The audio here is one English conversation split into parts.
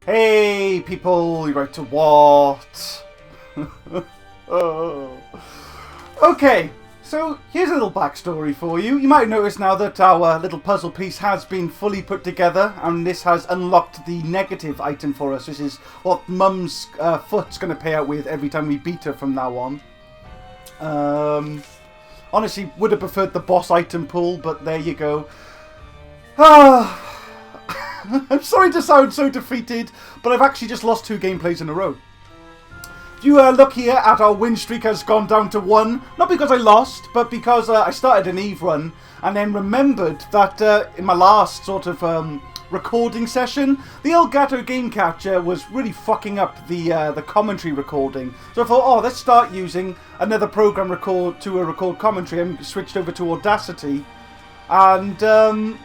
Hey, people, you're right to what? Oh. Okay, so here's a little backstory for you. You might have noticed now that our little puzzle piece has been fully put together, and this has unlocked the negative item for us. This is what Mum's foot's going to pay out with every time we beat her from now on. Honestly, would have preferred the boss item pool, but there you go. I'm sorry to sound so defeated, but I've actually just lost 2 gameplays in a row. If you look here at our win streak has gone down to 1, not because I lost, but because I started an Eve run and then remembered that in my last sort of recording session, the Elgato game capture was really fucking up the commentary recording. So I thought, oh, let's start using another program to record commentary, and switched over to Audacity. And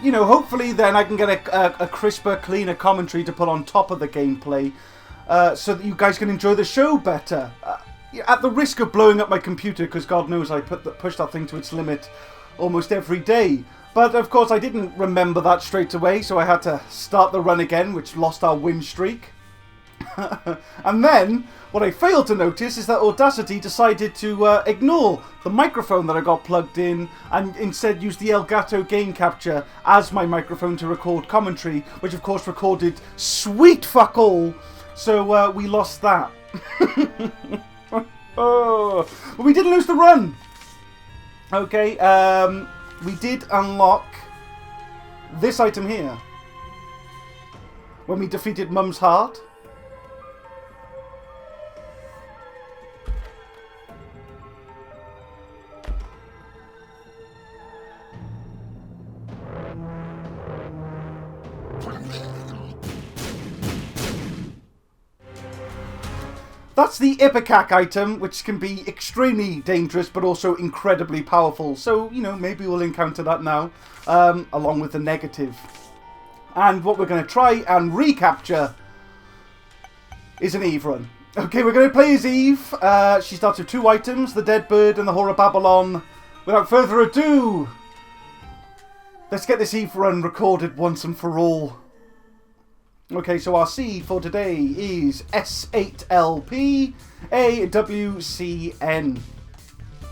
you know, hopefully then I can get a crisper, cleaner commentary to put on top of the gameplay, so that you guys can enjoy the show better. At the risk of blowing up my computer, because God knows I push that thing to its limit almost every day. But of course I didn't remember that straight away, so I had to start the run again, which lost our win streak. And then, what I failed to notice is that Audacity decided to ignore the microphone that I got plugged in and instead use the Elgato game capture as my microphone to record commentary, which of course recorded sweet fuck all, so we lost that. Oh, but we didn't lose the run. Okay, we did unlock this item here when we defeated Mum's heart. That's the Ipecac item, which can be extremely dangerous, but also incredibly powerful. So, you know, maybe we'll encounter that now, along with the negative. And what we're going to try and recapture is an Eve run. Okay, we're going to play as Eve. She starts with 2 items, the Dead Bird and the Whore of Babylon. Without further ado, let's get this Eve run recorded once and for all. Okay, so our seed for today is S8LP AWCN.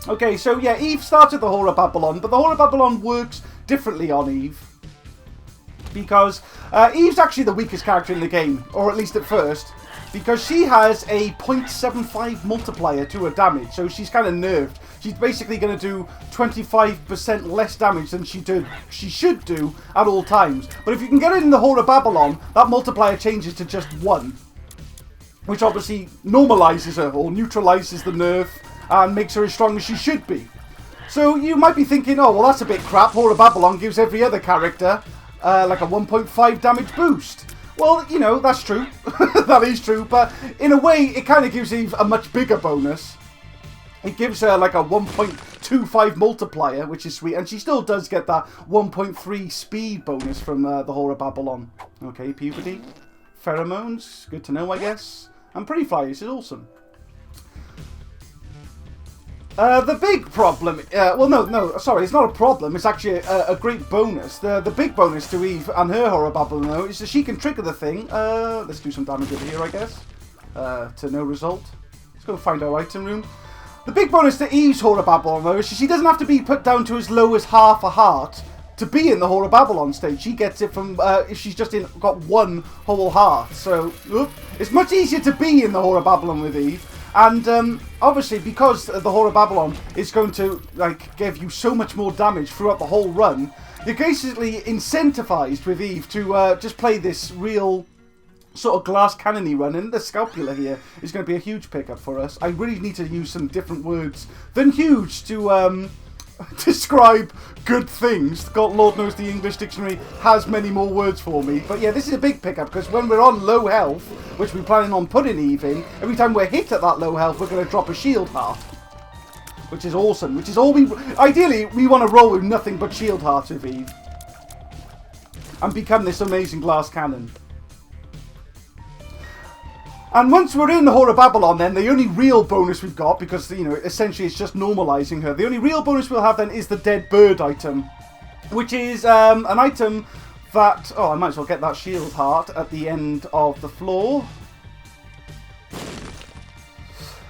Okay, so yeah, Eve started the Whore of Babylon, but the Whore of Babylon works differently on Eve. Because Eve's actually the weakest character in the game, or at least at first, because she has a 0.75 multiplier to her damage, so she's kind of nerfed. She's basically going to do 25% less damage than she should do at all times. But if you can get it in the Whore of Babylon, that multiplier changes to just 1. Which obviously normalizes her, or neutralizes the nerf, and makes her as strong as she should be. So you might be thinking, oh, well, that's a bit crap. Whore of Babylon gives every other character like a 1.5 damage boost. Well, you know, that's true. That is true. But in a way, it kind of gives Eve a much bigger bonus. It gives her like a 1.25 multiplier, which is sweet. And she still does get that 1.3 speed bonus from the Whore of Babylon. Okay, puberty. Pheromones. Good to know, I guess. And pretty flyers is awesome. The big problem... well, no, sorry, it's not a problem. It's actually a great bonus. The big bonus to Eve and her Whore of Babylon, though, is that she can trigger the thing. Let's do some damage over here, I guess. To no result. Let's go find our item room. The big bonus to Eve's Whore of Babylon, though, is she doesn't have to be put down to as low as half a heart to be in the Whore of Babylon stage. She gets it from if she's just got 1 whole heart. So, it's much easier to be in the Whore of Babylon with Eve. And obviously, because the Whore of Babylon is going to like give you so much more damage throughout the whole run, you're basically incentivized with Eve to just play this real sort of glass cannony run, and the scalpula here is going to be a huge pickup for us. I really need to use some different words than huge to describe good things. God, Lord knows the English dictionary has many more words for me. But yeah, this is a big pickup, because when we're on low health, which we're planning on putting Eve in, every time we're hit at that low health, we're going to drop a shield heart. Which is awesome. Which is all we... Ideally, we want to roll with nothing but shield hearts with Eve. And become this amazing glass cannon. And once we're in the Whore of Babylon, then the only real bonus we've got, because, you know, essentially it's just normalizing her, the only real bonus we'll have then is the Dead Bird item, which is an item that... Oh, I might as well get that shield heart at the end of the floor.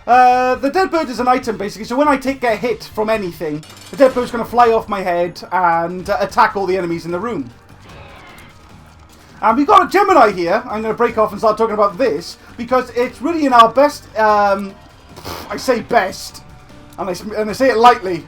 The dead bird is an item, basically, so when I get hit from anything, the dead bird's going to fly off my head and attack all the enemies in the room. And we've got a Gemini here. I'm going to break off and start talking about this, because it's really in our best... I say best, and I say it lightly.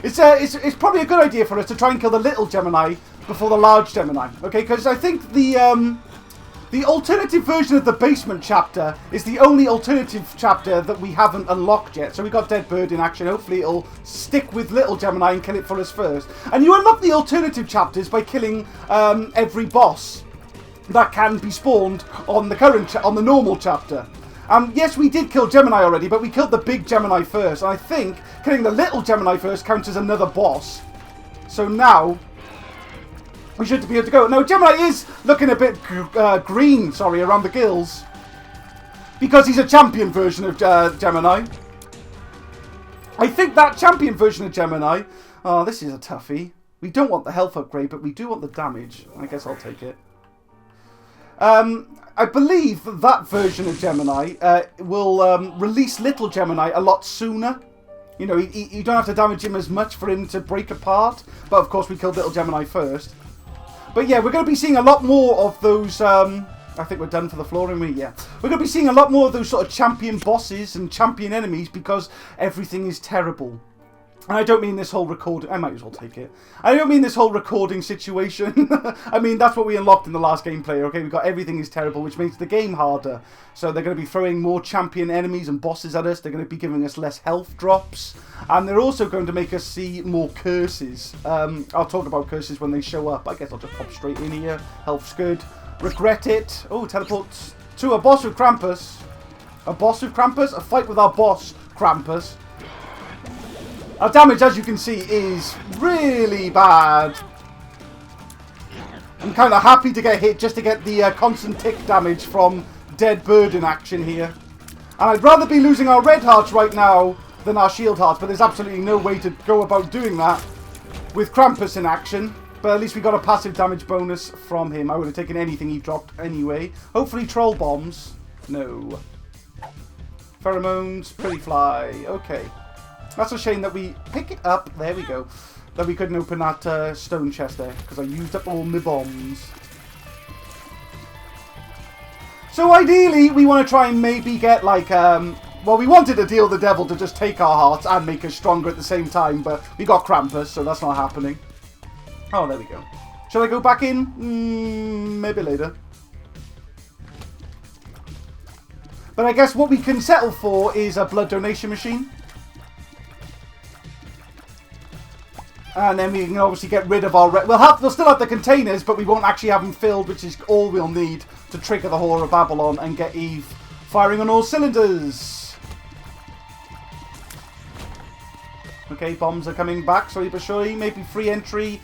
It's probably a good idea for us to try and kill the little Gemini before the large Gemini, okay? Because I think the alternative version of the basement chapter is the only alternative chapter that we haven't unlocked yet. So we got Dead Bird in action. Hopefully it'll stick with little Gemini and kill it for us first. And you unlock the alternative chapters by killing every boss that can be spawned on the normal chapter. Yes, we did kill Gemini already, but we killed the big Gemini first. And I think killing the little Gemini first counts as another boss. So now we should be able to go. Now, Gemini is looking a bit green, around the gills. Because he's a champion version of Gemini. I think that champion version of Gemini... Oh, this is a toughie. We don't want the health upgrade, but we do want the damage. I guess I'll take it. I believe that version of Gemini will release little Gemini a lot sooner. You know, you don't have to damage him as much for him to break apart. But, of course, we killed little Gemini first. But yeah, we're going to be seeing a lot more of those, I think we're done for the floor, aren't we? Yeah. We're going to be seeing a lot more of those sort of champion bosses and champion enemies because everything is terrible. And I don't mean this whole recording... I might as well take it. I don't mean this whole recording situation. I mean, that's what we unlocked in the last gameplay, okay? We got everything is terrible, which makes the game harder. So they're going to be throwing more champion enemies and bosses at us. They're going to be giving us less health drops. And they're also going to make us see more curses. I'll talk about curses when they show up. I guess I'll just pop straight in here. Health's good. Regret it. Oh, teleports to a boss with Krampus. A boss with Krampus? A fight with our boss, Krampus. Our damage, as you can see, is really bad. I'm kind of happy to get hit just to get the constant tick damage from Dead Bird in action here. And I'd rather be losing our red hearts right now than our shield hearts, but there's absolutely no way to go about doing that with Krampus in action. But at least we got a passive damage bonus from him. I would have taken anything he dropped anyway. Hopefully troll bombs. No. Pheromones, pretty fly. Okay. That's a shame that we pick it up. There we go. That we couldn't open that stone chest there because I used up all my bombs. So ideally, we want to try and maybe get like... well, we wanted to deal the devil to just take our hearts and make us stronger at the same time, but we got Krampus, so that's not happening. Oh, there we go. Shall I go back in? Maybe later. But I guess what we can settle for is a blood donation machine. And then we can obviously get rid of our... We'll still have the containers, but we won't actually have them filled, which is all we'll need to trigger the Whore of Babylon and get Eve firing on all cylinders. Okay, bombs are coming back, slowly but surely. Maybe free entry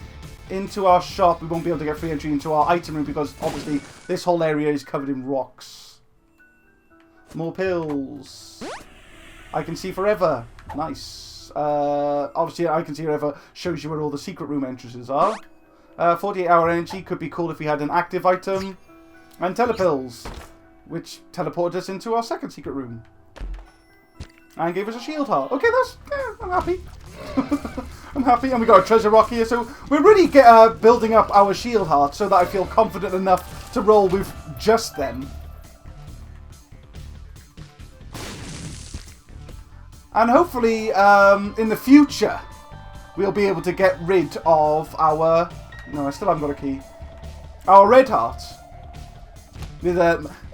into our shop. We won't be able to get free entry into our item room because obviously this whole area is covered in rocks. More pills. I can see forever. Nice. Obviously, I can see forever shows you where all the secret room entrances are. 48-hour energy could be cool if we had an active item. And telepills, which teleported us into our second secret room. And gave us a shield heart. Okay, I'm happy. I'm happy. And we got a treasure rock here. So we're really building up our shield heart so that I feel confident enough to roll with just them. And hopefully, in the future, we'll be able to get rid of our... No, I still haven't got a key. Our red hearts. With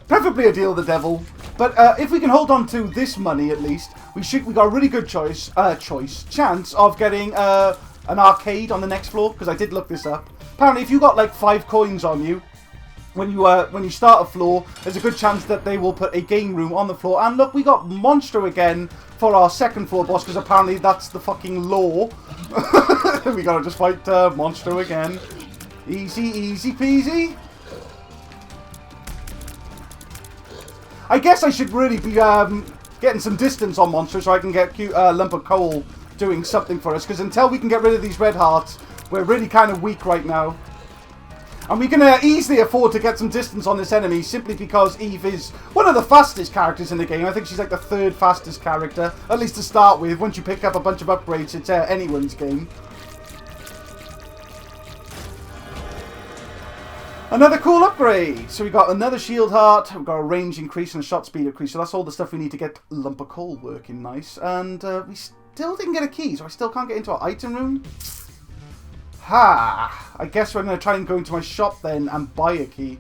preferably a deal with the devil. But if we can hold on to this money, at least, we got a really good chance of getting an arcade on the next floor. Because I did look this up. Apparently, if you got like 5 coins on you, when you start a floor, there's a good chance that they will put a game room on the floor. And look, we got Monstro again for our second floor boss, because apparently that's the fucking law. We gotta just fight Monstro again. Easy, easy peasy. I guess I should really be getting some distance on Monstro so I can get Lump of Coal doing something for us, because until we can get rid of these red hearts, we're really kind of weak right now. And we can easily afford to get some distance on this enemy simply because Eve is one of the fastest characters in the game. I think she's like the 3rd fastest character, at least to start with. Once you pick up a bunch of upgrades, it's anyone's game. Another cool upgrade. So we got another shield heart, we've got a range increase and a shot speed increase. So that's all the stuff we need to get Lump of Coal working nice. And we still didn't get a key, so I still can't get into our item room. Ha! I guess I'm going to try and go into my shop then and buy a key.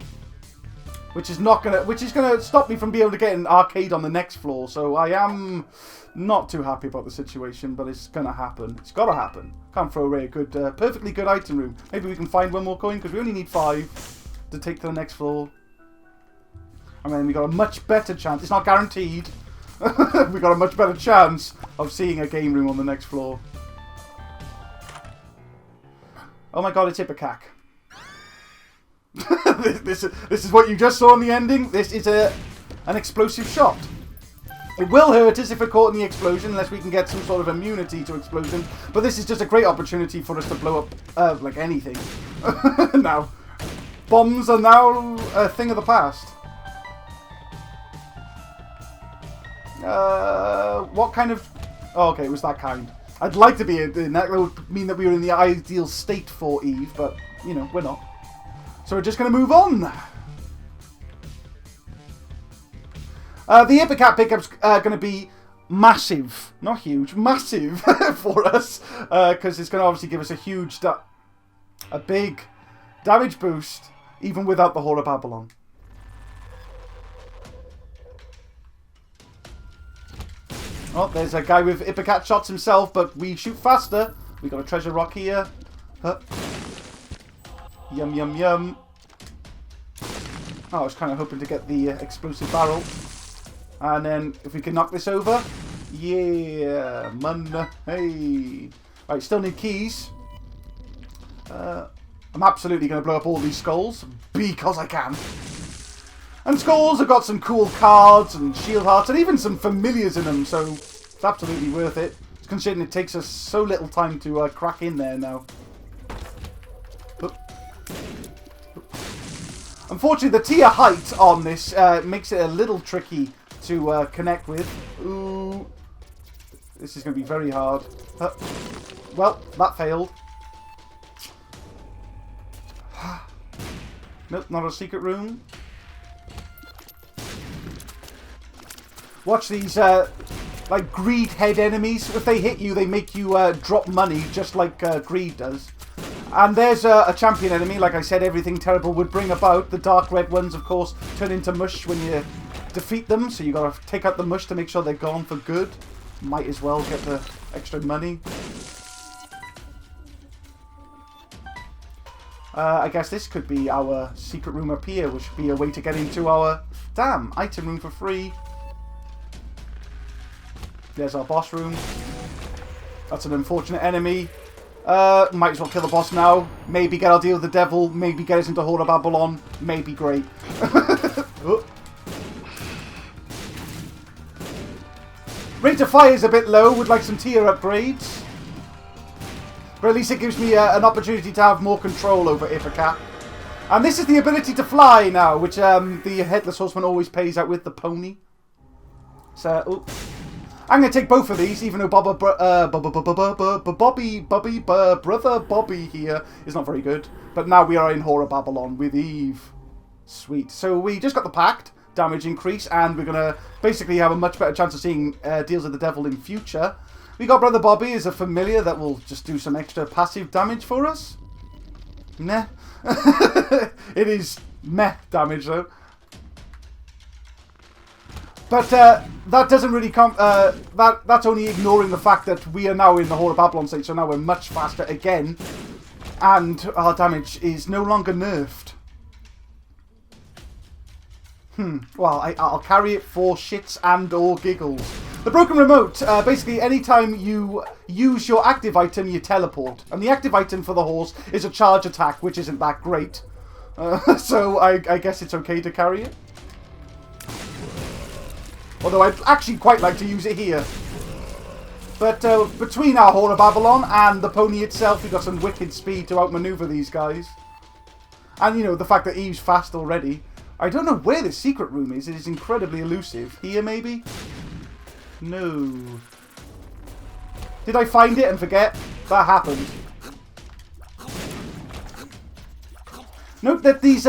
Which is gonna stop me from being able to get an arcade on the next floor. So I am not too happy about the situation, but it's gonna happen. It's gotta happen. Can't throw away a good, perfectly good item room. Maybe we can find one more coin, because we only need 5 to take to the next floor. And then we got a much better chance. It's not guaranteed. We got a much better chance of seeing a game room on the next floor. Oh my god, it's Ipecac. this is what you just saw in the ending. This is an explosive shot. It will hurt us if we're caught in the explosion, unless we can get some sort of immunity to explosion. But this is just a great opportunity for us to blow up, like anything. Now, bombs are now a thing of the past. What kind of... Oh, okay, it was that kind. I'd like to be in that. That would mean that we were in the ideal state for Eve, but, you know, we're not. So we're just going to move on. The Ipecac pickup's going to be massive. Not huge, massive for us. Because it's going to obviously give us a big damage boost, even without the Whore of Babylon. Oh, there's a guy with Ipecac shots himself, but we shoot faster. We got a treasure rock here. Huh. Yum, yum, yum. Oh, I was kind of hoping to get the explosive barrel. And then, if we can knock this over. Yeah, man. Hey. Right, still need keys. I'm absolutely going to blow up all these skulls. Because I can. And skulls have got some cool cards and shield hearts and even some familiars in them. So, it's absolutely worth it. Considering it takes us so little time to crack in there now. Unfortunately, the tier height on this makes it a little tricky to connect with. Ooh. This is going to be very hard. Well, that failed. Nope, not a secret room. Watch these, like, greed head enemies. If they hit you, they make you drop money, just like greed does. And there's a champion enemy, like I said, everything terrible would bring about. The dark red ones, of course, turn into mush when you defeat them. So you got to take out the mush to make sure they're gone for good. Might as well get the extra money. I guess this could be our secret room up here, which would be a way to get into our, damn, item room for free. There's our boss room. That's an unfortunate enemy. Might as well kill the boss now. Maybe get our deal with the devil. Maybe get us into Whore of Babylon. Maybe great. Oh. Rate of fire is a bit low. Would like some tier upgrades. But at least it gives me an opportunity to have more control over Ipecac. And this is the ability to fly now, which the Headless Horseman always pays out with the pony. So, oh. I'm going to take both of these, even though Brother Bobby here is not very good. But now we are in Whore of Babylon with Eve. Sweet. So we just got the Pact, damage increase, and we're going to basically have a much better chance of seeing Deals of the Devil in future. We got Brother Bobby as a familiar that will just do some extra passive damage for us. Meh. It is meh damage though. But that doesn't really come. That's only ignoring the fact that we are now in the Whore of Babylon state, so now we're much faster again, and our damage is no longer nerfed. Well, I'll carry it for shits and or giggles. The broken remote. Basically, anytime you use your active item, you teleport, and the active item for the horse is a charge attack, which isn't that great. So I guess it's okay to carry it. Although I'd actually quite like to use it here. But between our Whore of Babylon and the pony itself, we've got some wicked speed to outmaneuver these guys. And, you know, the fact that Eve's fast already. I don't know where this secret room is. It is incredibly elusive. Here, maybe? No. Did I find it and forget? That happened. Note that these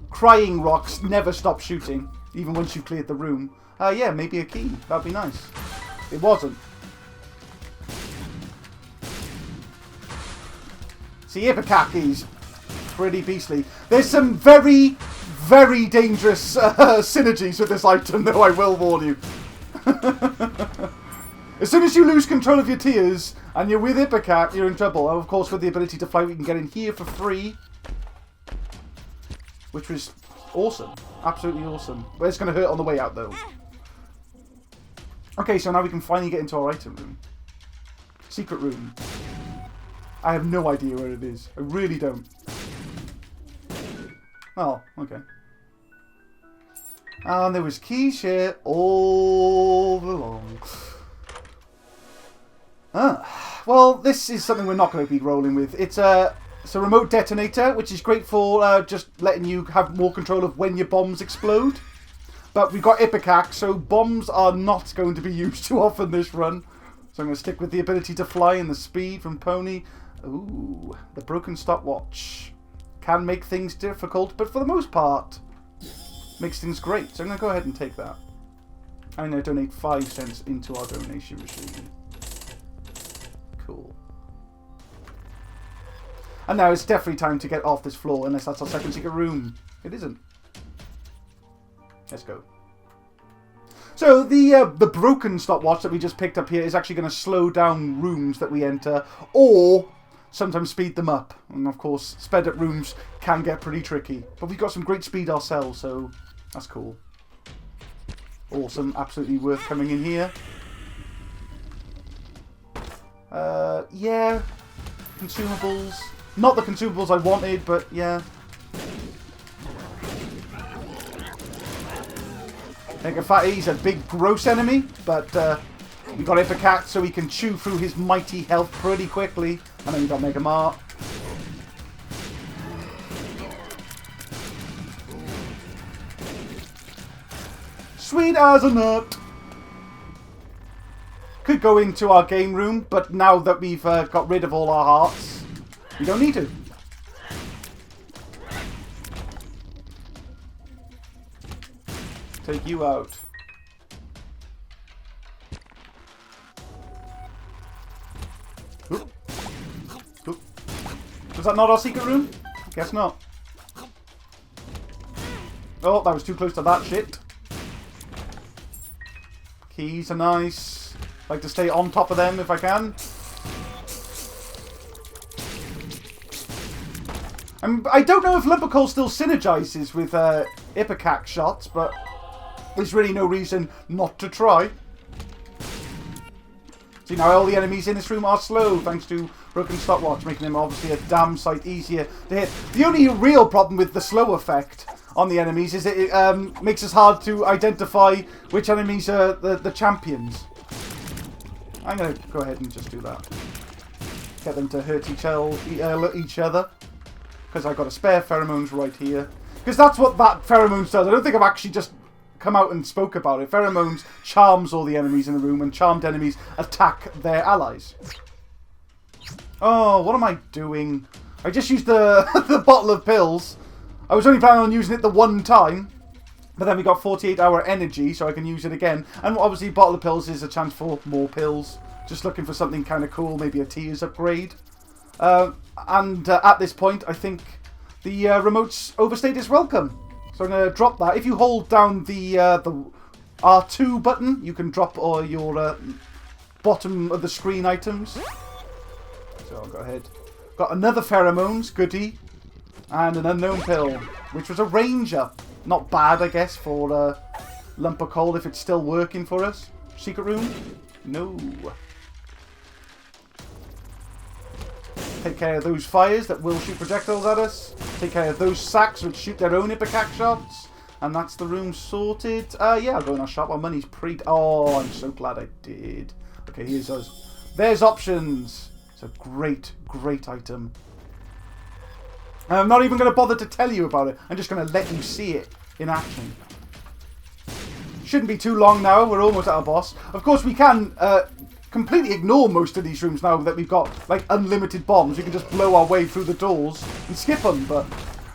crying rocks never stop shooting, even once you've cleared the room. Yeah, maybe a key. That'd be nice. It wasn't. See, Ipecac pretty beastly. There's some very, very dangerous synergies with this item, though, I will warn you. As soon as you lose control of your tears and you're with Ipecac, you're in trouble. And of course, with the ability to fly, we can get in here for free. Which was awesome. Absolutely awesome. But it's going to hurt on the way out, though. Okay, so now we can finally get into our item room. Secret room. I have no idea where it is. I really don't. Oh, okay. And there was keys here all along. Well, this is something we're not going to be rolling with. It's a remote detonator, which is great for just letting you have more control of when your bombs explode. But we've got Ipecac, so bombs are not going to be used too often this run. So I'm going to stick with the ability to fly and the speed from Pwnci. Ooh, the broken stopwatch. Can make things difficult, but for the most part, makes things great. So I'm going to go ahead and take that. I'm going to donate 5 cents into our donation machine. Cool. And now it's definitely time to get off this floor, unless that's our second secret room. It isn't. Let's go. So the broken stopwatch that we just picked up here is actually going to slow down rooms that we enter, or sometimes speed them up. And of course, sped up rooms can get pretty tricky. But we've got some great speed ourselves, so that's cool. Awesome. Absolutely worth coming in here. Yeah. Consumables. Not the consumables I wanted, but yeah. He's a big, gross enemy, but we got Ipecac so he can chew through his mighty health pretty quickly. And then we got Mega Mart. Sweet as a nut. Could go into our game room, but now that we've got rid of all our hearts, we don't need to. Take you out. Oop. Oop. Was that not our secret room? Guess not. Oh, that was too close to that shit. Keys are nice. Like to stay on top of them if I can. I don't know if Lumbercoal still synergizes with Ipecac shots, but there's really no reason not to try. See, now all the enemies in this room are slow, thanks to broken stopwatch, making them obviously a damn sight easier to hit. The only real problem with the slow effect on the enemies is that it makes us hard to identify which enemies are the champions. I'm going to go ahead and just do that. Get them to hurt each other. Because I've got a spare pheromones right here. Because that's what that pheromones does. I don't think I've actually just come out and spoke about it. Pheromones charms all the enemies in the room, and charmed enemies attack their allies. Oh, what am I doing? I just used the, the bottle of pills. I was only planning on using it the one time. But then we got 48-hour energy, so I can use it again. And obviously, bottle of pills is a chance for more pills. Just looking for something kind of cool, maybe a tiers upgrade. At this point, I think the remote's overstayed its welcome. So I'm going to drop that. If you hold down the R2 button, you can drop all your bottom of the screen items. So I'll go ahead. Got another pheromones goodie. And an unknown pill, which was a ranger. Not bad, I guess, for Lumbercoal if it's still working for us. Secret room? No. Take care of those fires that will shoot projectiles at us. Take care of those sacks which shoot their own Ipecac shots. And that's the room sorted. Yeah, I'll go in our shop. Our money's Oh, I'm so glad I did. Okay, here's us. There's options. It's a great, great item. I'm not even going to bother to tell you about it. I'm just going to let you see it in action. Shouldn't be too long now. We're almost at our boss. Of course, we can completely ignore most of these rooms now that we've got like unlimited bombs. We can just blow our way through the doors and skip them. But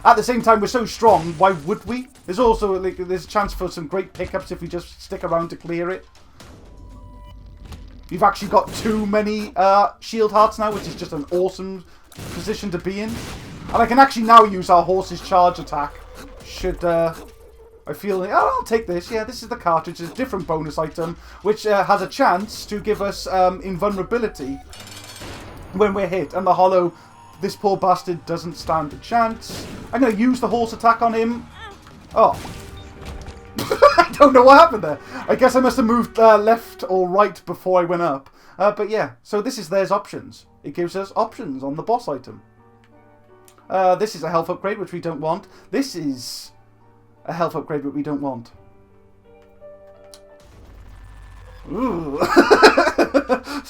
at the same time, we're so strong. Why would we? There's also like there's a chance for some great pickups if we just stick around to clear it. We've actually got too many shield hearts now, which is just an awesome position to be in. And I can actually now use our horse's charge attack. Should I feel like, oh, I'll take this. Yeah, this is the cartridge. It's a different bonus item, which has a chance to give us invulnerability when we're hit. And the hollow, this poor bastard doesn't stand a chance. I'm going to use the horse attack on him. Oh. I don't know what happened there. I guess I must have moved left or right before I went up. But yeah, so there's options. It gives us options on the boss item. This is a health upgrade, which we don't want. This is a health upgrade, but we don't want. Ooh.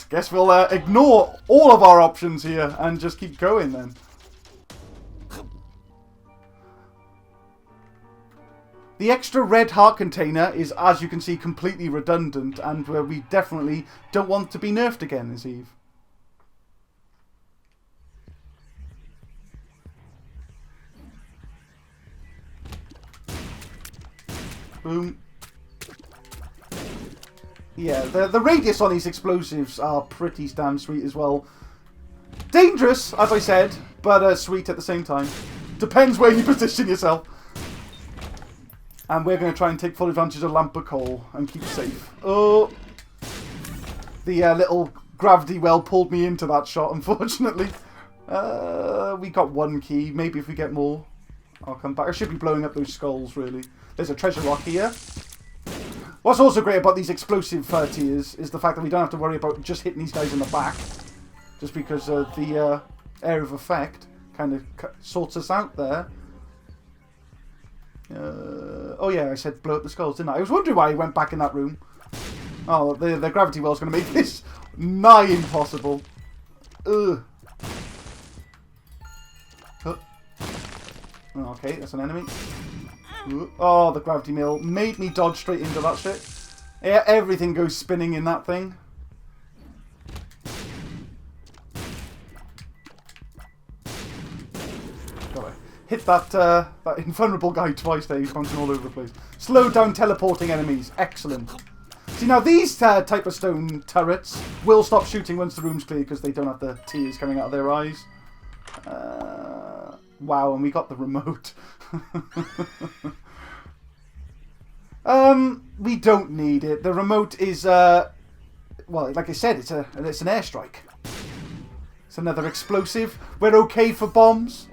Guess we'll ignore all of our options here and just keep going then. The extra red heart container is, as you can see, completely redundant, and we definitely don't want to be nerfed again, is Eve. Boom. Yeah, the radius on these explosives are pretty damn sweet as well. Dangerous, as I said, but sweet at the same time. Depends where you position yourself. And we're going to try and take full advantage of Lamp of Coal and keep safe. Oh! The little gravity well pulled me into that shot, unfortunately. We got one key. Maybe if we get more, I'll come back. I should be blowing up those skulls, really. There's a treasure rock here. What's also great about these explosive tiers is the fact that we don't have to worry about just hitting these guys in the back. Just because the area of effect kind of sorts us out there. Oh yeah, I said blow up the skulls, didn't I? I was wondering why he went back in that room. Oh, the gravity well's going to make this nigh impossible. Ugh. Okay, that's an enemy. Oh, the gravity mill made me dodge straight into that shit. Yeah, everything goes spinning in that thing. Gotta hit that invulnerable guy twice there. He's bouncing all over the place. Slow down teleporting enemies. Excellent. See, now these type of stone turrets will stop shooting once the room's clear because they don't have the tears coming out of their eyes. Wow, and we got the remote. We don't need it. The remote is, well, like I said, it's an airstrike. It's another explosive. We're okay for bombs.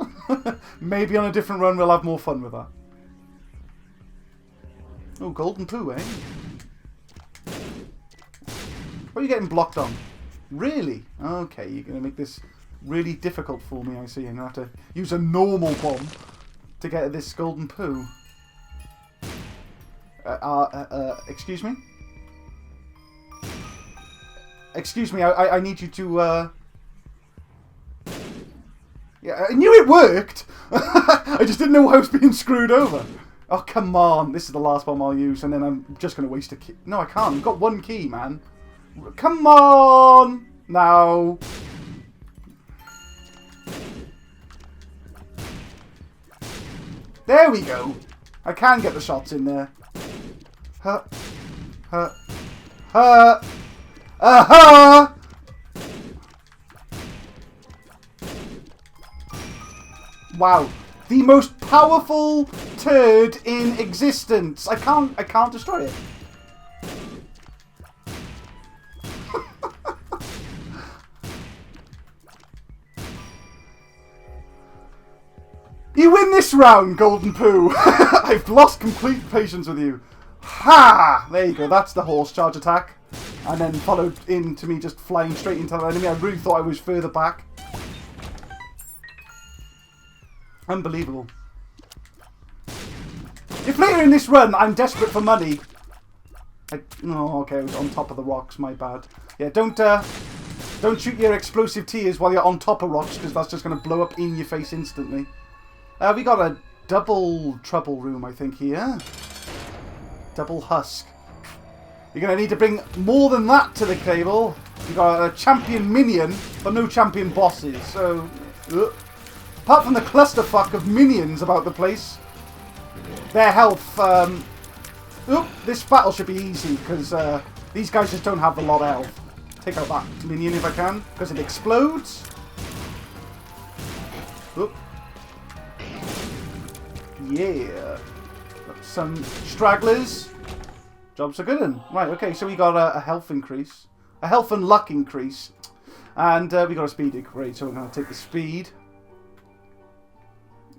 Maybe on a different run we'll have more fun with that. Oh, golden poo, eh? What are you getting blocked on? Really? Okay, you're going to make this really difficult for me, I see. I'm going to have to use a normal bomb to get this golden poo. Excuse me? Excuse me, I need you to, Yeah, I knew it worked! I just didn't know I was being screwed over. Oh, come on. This is the last bomb I'll use, and then I'm just going to waste a key. No, I can't. I've got one key, man. Come on! Now. There we go. I can get the shots in there. Huh. Huh. Huh. Aha! Wow. The most powerful turd in existence. I can't destroy it. You win this round, Golden Poo. I've lost complete patience with you. Ha! There you go. That's the horse charge attack. And then followed into me just flying straight into the enemy. I really thought I was further back. Unbelievable. If later in this run I'm desperate for money... Oh, okay, I was on top of the rocks, my bad. Yeah, don't shoot your explosive tears while you're on top of rocks, because that's just going to blow up in your face instantly. We got a double trouble room, I think, here. Double husk. You're going to need to bring more than that to the table. You got a champion minion, but no champion bosses. So, apart from the clusterfuck of minions about the place, their health. This battle should be easy because these guys just don't have a lot of health. Take out that minion if I can, because it explodes. Oop. Yeah. Got some stragglers. Job's a good one. Right, okay, so we got a health increase. A health and luck increase. And we got a speed increase, so we're going to take the speed.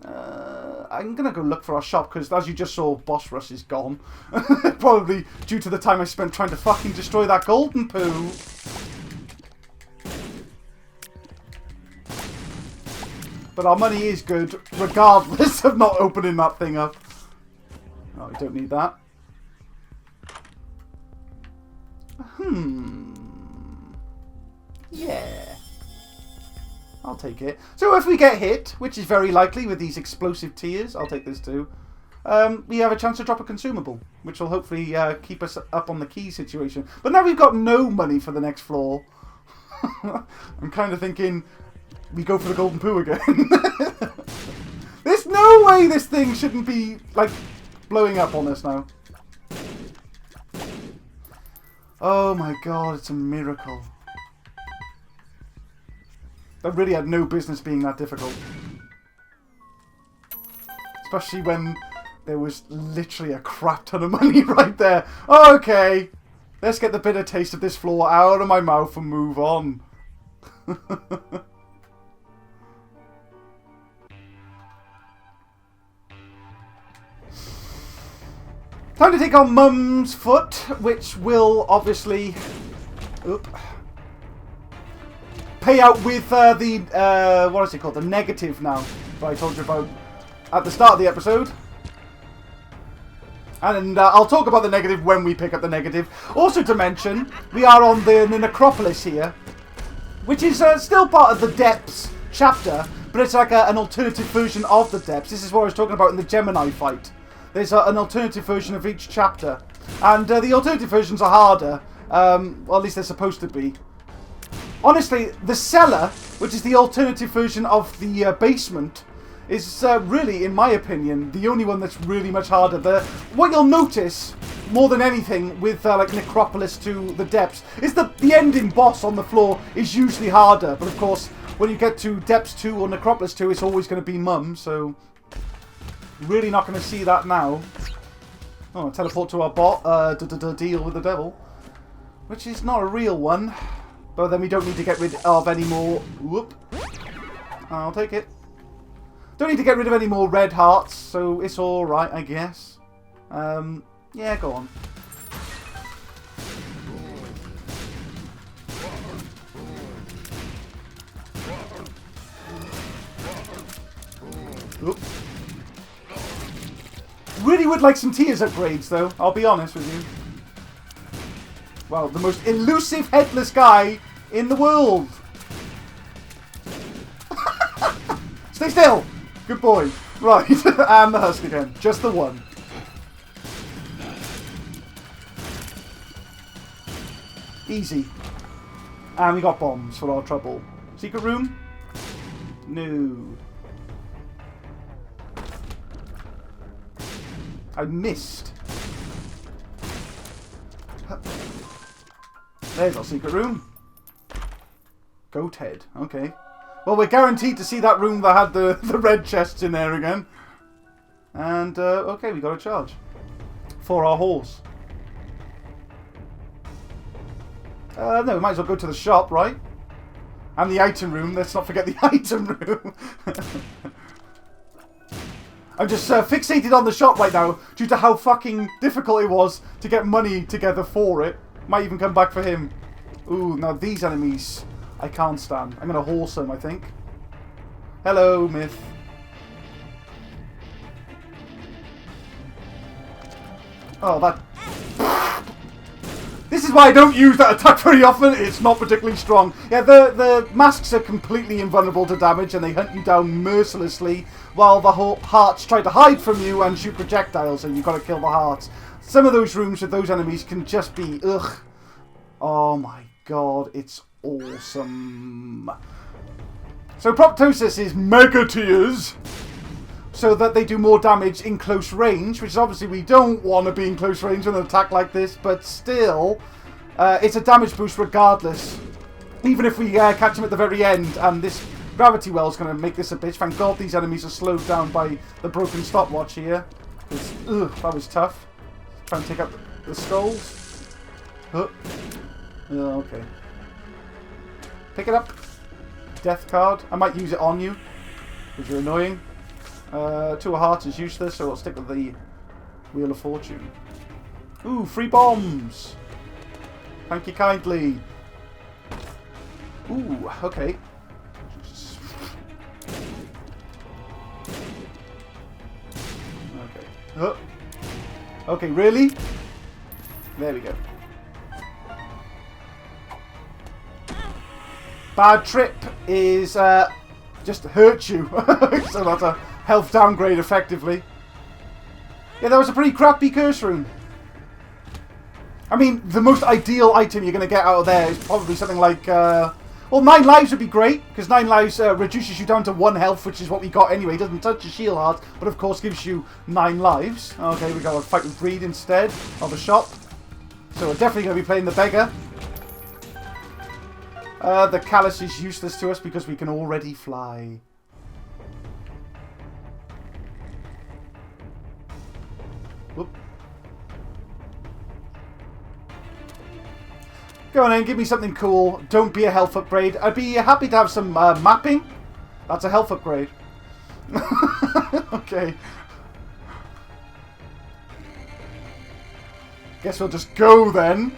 I'm going to go look for our shop, because as you just saw, Boss Rush is gone. Probably due to the time I spent trying to fucking destroy that golden poo. But our money is good, regardless of not opening that thing up. Oh, we don't need that. Yeah. I'll take it. So if we get hit, which is very likely with these explosive tears, I'll take this too. We have a chance to drop a consumable, which will hopefully keep us up on the key situation. But now we've got no money for the next floor. I'm kind of thinking we go for the golden poo again. There's no way this thing shouldn't be, like, blowing up on us now. Oh my god, it's a miracle. That really had no business being that difficult. Especially when there was literally a crap ton of money right there. Okay, let's get the bitter taste of this floor out of my mouth and move on. Time to take on Mum's Foot, which will obviously pay out with the, what is it called? The negative now, that I told you about at the start of the episode. And I'll talk about the negative when we pick up the negative. Also to mention, we are on the Necropolis here, which is still part of the Depths chapter, but it's like an alternative version of the Depths. This is what I was talking about in the Gemini fight. There's an alternative version of each chapter. And the alternative versions are harder. Well, at least they're supposed to be. Honestly, the cellar, which is the alternative version of the basement, is really, in my opinion, the only one that's really much harder. What you'll notice, more than anything, with like Necropolis to the Depths, is the ending boss on the floor is usually harder. But of course, when you get to Depths 2 or Necropolis 2, it's always going to be Mum, so really not going to see that now. Oh, teleport to our bot, deal with the devil. Which is not a real one. But then we don't need to get rid of any more. Whoop. I'll take it. Don't need to get rid of any more red hearts, so it's alright, I guess. Yeah, go on. Oop. Really would like some tears upgrades, though. I'll be honest with you. Well, the most elusive headless guy in the world. Stay still. Good boy. Right, and the husk again. Just the one. Easy. And we got bombs for our trouble. Secret room? No. I missed. There's our secret room. Goat head. Okay. Well, we're guaranteed to see that room that had the red chests in there again. And, okay, we got a charge. For our horse. No, we might as well go to the shop, right? And the item room. Let's not forget the item room. I'm just fixated on the shop right now due to how fucking difficult it was to get money together for it. Might even come back for him. Ooh, now these enemies I can't stand. I'm going to horse them, I think. Hello, Myth. Oh, that... This is why I don't use that attack very often. It's not particularly strong. Yeah, the masks are completely invulnerable to damage and they hunt you down mercilessly while the hearts try to hide from you and shoot projectiles, and you've got to kill the hearts. Some of those rooms with those enemies can just be ugh. Oh my god, it's awesome. So Proptosis is mega tiers, so that they do more damage in close range, which is obviously we don't want to be in close range with an attack like this, but still, it's a damage boost regardless. Even if we catch them at the very end, and this gravity well is going to make this a bitch. Thank God these enemies are slowed down by the broken stopwatch here. Ugh, that was tough. Try and take out the skulls. Oh, okay. Pick it up. Death card. I might use it on you, because you're annoying. 2 of hearts is useless, so I'll stick with the Wheel of Fortune. Ooh, free bombs! Thank you kindly. Ooh, okay. Okay. Okay, really? There we go. Bad Trip is just hurt you. So that's a health downgrade effectively. Yeah, that was a pretty crappy curse room. I mean, the most ideal item you're going to get out of there is probably something like... well, 9 lives would be great, because 9 lives reduces you down to 1 health, which is what we got anyway. It doesn't touch your shield heart, but of course gives you 9 lives. Okay, we got to fight with Breed instead of the shop. So we're definitely going to be playing the beggar. The Callus is useless to us because we can already fly. Whoop. Go on then, give me something cool. Don't be a health upgrade. I'd be happy to have some mapping. That's a health upgrade. Okay. Guess we'll just go then.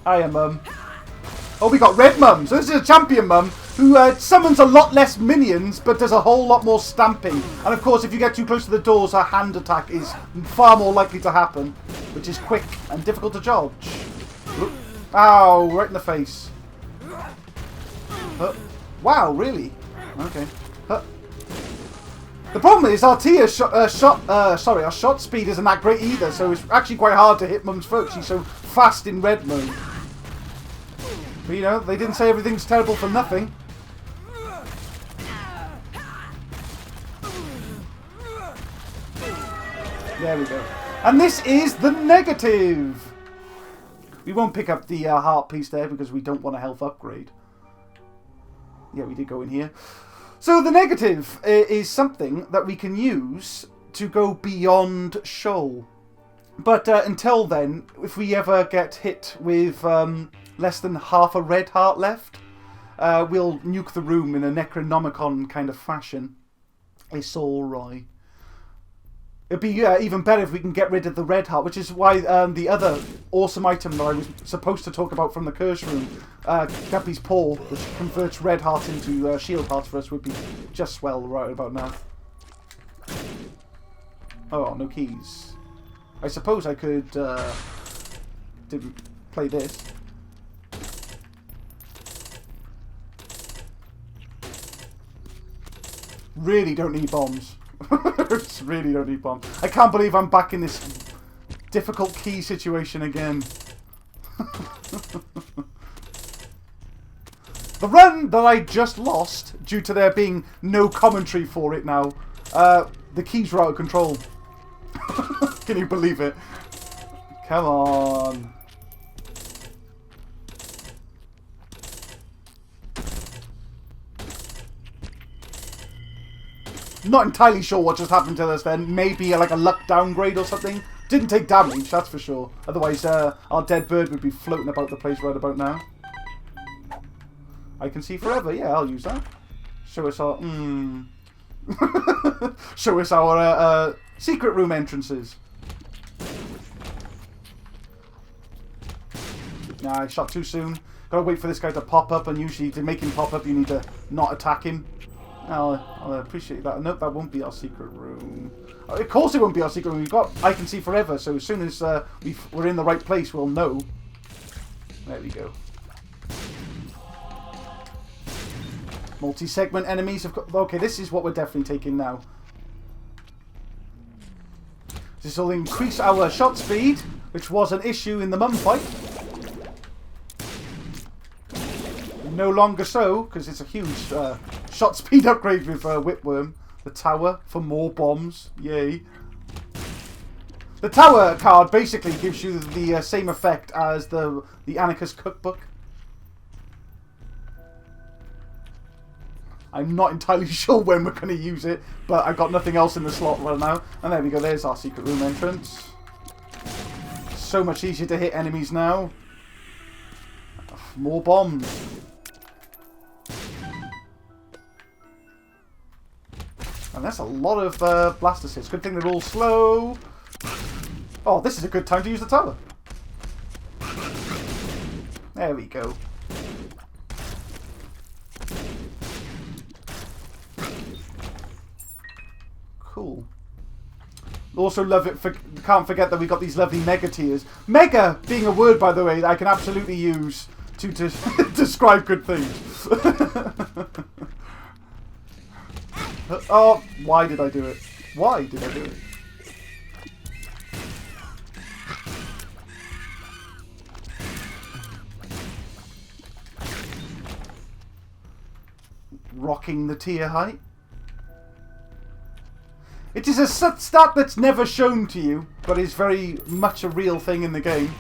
Hiya, Mum. Oh, we got Red Mum. So this is a champion Mum who summons a lot less minions, but does a whole lot more stamping. And of course, if you get too close to the doors, her hand attack is far more likely to happen, which is quick and difficult to dodge. Ow, right in the face. Wow, really? Okay. The problem is our our shot speed isn't that great either, so it's actually quite hard to hit Mum's foot. She's so fast in red mode. But you know, they didn't say everything's terrible for nothing. There we go. And this is the negative. We won't pick up the heart piece there because we don't want a health upgrade. Yeah, we did go in here. So the negative is something that we can use to go beyond Shoal. But until then, if we ever get hit with less than half a red heart left, we'll nuke the room in a Necronomicon kind of fashion. It's alright. It'd be even better if we can get rid of the red heart, which is why the other awesome item that I was supposed to talk about from the curse room, Guppy's Paw, which converts red heart into shield hearts for us, would be just swell right about now. Oh, no keys. I suppose I could play this. Really don't need bombs. Really don't need bombs. I can't believe I'm back in this difficult key situation again. The run that I just lost, due to there being no commentary for it now, the keys were out of control. Can you believe it? Come on. Not entirely sure what just happened to us then. Maybe like a luck downgrade or something. Didn't take damage, that's for sure. Otherwise, our dead bird would be floating about the place right about now. I can see forever. Yeah, I'll use that. Show us our... Show us our secret room entrances. Nah, I shot too soon. Gotta wait for this guy to pop up, and usually to make him pop up, you need to not attack him. I'll appreciate that. Nope, that won't be our secret room. Of course it won't be our secret room. We've got I Can See Forever, so as soon as we're in the right place, we'll know. There we go. Multi-segment enemies. Okay, this is what we're definitely taking now. This will increase our shot speed, which was an issue in the mum fight. No longer so, because it's a huge shot speed upgrade with Whipworm. The tower for more bombs. Yay. The tower card basically gives you the same effect as the Anarchist Cookbook. I'm not entirely sure when we're going to use it, but I've got nothing else in the slot right now. And there we go, there's our secret room entrance. So much easier to hit enemies now. More bombs. And that's a lot of blaster hits. Good thing they're all slow. Oh, this is a good time to use the tower. There we go. Cool. Also love it. Can't forget that we got these lovely mega tiers. Mega being a word, by the way, that I can absolutely use to describe good things. Oh, why did I do it? Why did I do it? Rocking the tier height. It is a stat that's never shown to you, but is very much a real thing in the game.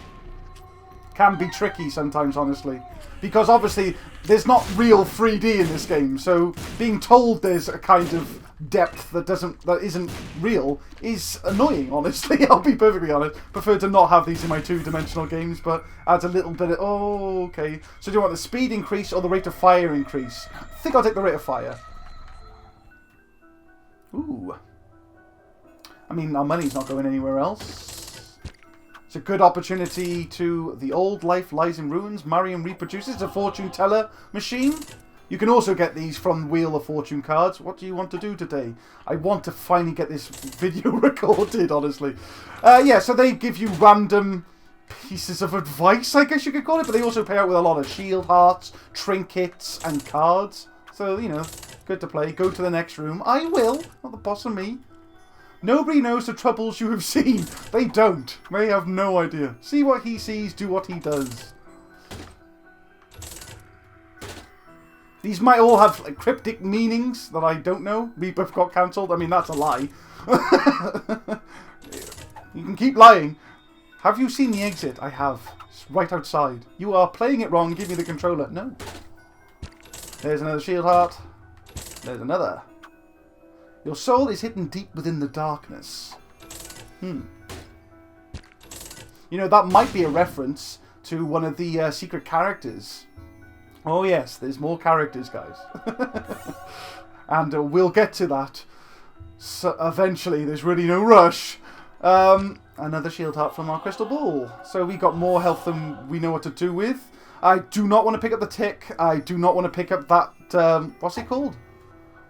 Can be tricky sometimes, honestly. Because obviously, there's not real 3D in this game, so being told there's a kind of depth that isn't real is annoying, honestly. I'll be perfectly honest. Prefer to not have these in my two-dimensional games, but adds a little bit of... Oh, okay. So do you want the speed increase or the rate of fire increase? I think I'll take the rate of fire. Ooh. I mean, our money's not going anywhere else. It's a good opportunity to... The old life lies in ruins. Marion reproduces. It's a fortune teller machine. You can also get these from Wheel of Fortune cards. What do you want to do today? I want to finally get this video recorded, honestly. Yeah, so they give you random pieces of advice, I guess you could call it. But they also pay out with a lot of shield hearts, trinkets, and cards. So, you know, good to play. Go to the next room. I will. Not the boss of me. Nobody knows the troubles you have seen. They don't. They have no idea. See what he sees, do what he does. These might all have like, cryptic meanings that I don't know. Rebirth got cancelled. I mean, that's a lie. You can keep lying. Have you seen the exit? I have. It's right outside. You are playing it wrong. Give me the controller. No. There's another shield heart. There's another. Your soul is hidden deep within the darkness. You know, that might be a reference to one of the secret characters. Oh yes, there's more characters, guys. And we'll get to that. So eventually, there's really no rush. Another shield heart from our crystal ball. So we got more health than we know what to do with. I do not want to pick up the tick. I do not want to pick up that, what's it called?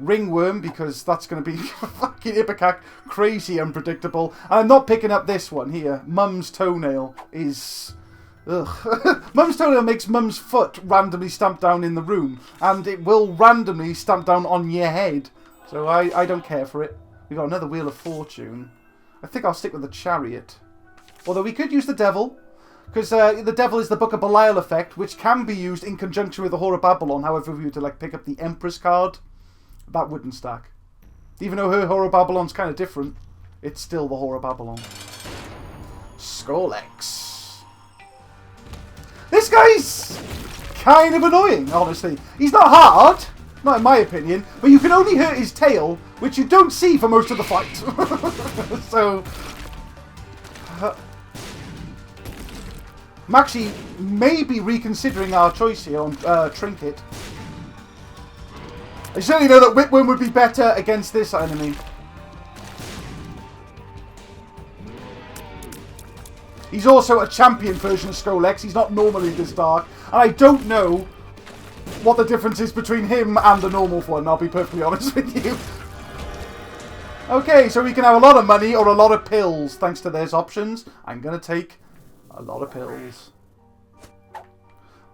Ringworm, because that's going to be fucking Ipecac, crazy unpredictable. And I'm not picking up this one here. Mum's toenail is... Ugh. Mum's toenail makes Mum's foot randomly stamp down in the room. And it will randomly stamp down on your head. So I don't care for it. We've got another Wheel of Fortune. I think I'll stick with the Chariot. Although we could use the Devil. Because the Devil is the Book of Belial effect, which can be used in conjunction with the Whore of Babylon. However, if we were to like pick up the Empress card... That wouldn't stack. Even though her Whore of Babylon's kind of different, it's still the Whore of Babylon. Scolex. This guy's kind of annoying, honestly. He's not hard, not in my opinion, but you can only hurt his tail, which you don't see for most of the fight. So... I'm actually maybe reconsidering our choice here on Trinket. I certainly know that Whipworm would be better against this enemy. He's also a champion version of Scolex. He's not normally this dark. And I don't know what the difference is between him and the normal one, I'll be perfectly honest with you. Okay, so we can have a lot of money or a lot of pills, thanks to those options. I'm going to take a lot of pills.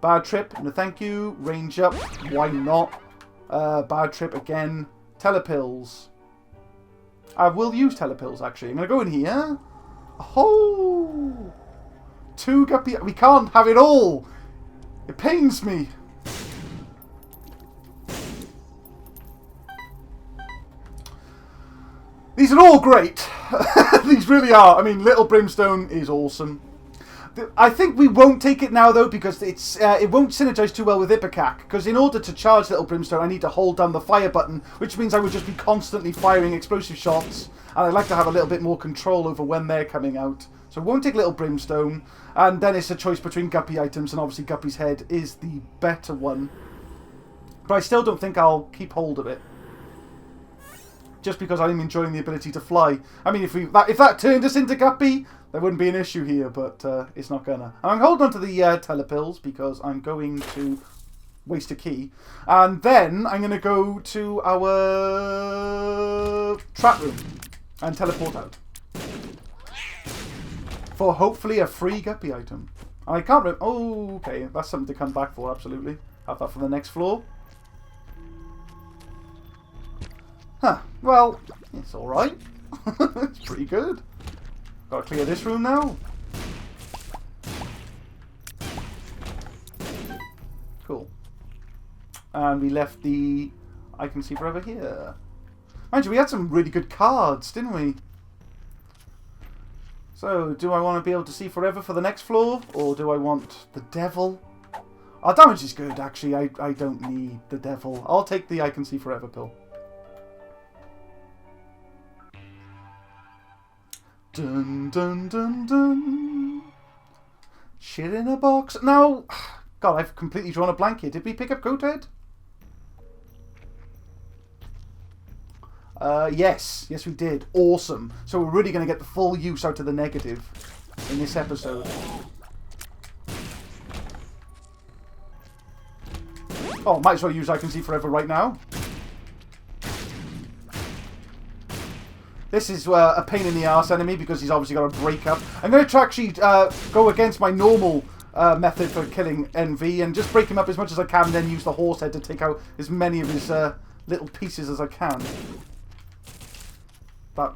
Bad trip, no thank you. Range up, why not? Bad trip again. Telepills. I will use telepills, actually. I'm going to go in here. Oh! 2 guppy... We can't have it all! It pains me. These are all great. These really are. I mean, Little Brimstone is awesome. I think we won't take it now, though, because it won't synergize too well with Ipecac. Because in order to charge Little Brimstone, I need to hold down the fire button, which means I would just be constantly firing explosive shots. And I'd like to have a little bit more control over when they're coming out. So we won't take Little Brimstone. And then it's a choice between Guppy items, and obviously Guppy's head is the better one. But I still don't think I'll keep hold of it. Just because I'm enjoying the ability to fly. I mean, if that turned us into Guppy, there wouldn't be an issue here, but it's not gonna. I'm holding on to the telepills because I'm going to waste a key. And then I'm going to go to our trap room and teleport out. For hopefully a free Guppy item. I can't remember. Oh, okay. That's something to come back for, absolutely. Have that for the next floor. Huh. Well, it's alright. It's pretty good. Gotta clear this room now. Cool. And we left the I Can See Forever here. Mind you, we had some really good cards, didn't we? So, do I want to be able to see forever for the next floor? Or do I want the devil? Our damage is good, actually. I don't need the devil. I'll take the I Can See Forever pill. Dun dun dun dun. Shit in a box. No! God, I've completely drawn a blank here. Did we pick up Goathead? Yes. Yes, we did. Awesome. So we're really going to get the full use out of the negative in this episode. Oh, might as well use I Can See Forever right now. This is a pain in the arse enemy because he's obviously got a break up. I'm going to try actually go against my normal method for killing NV and just break him up as much as I can and then use the horse head to take out as many of his little pieces as I can. That...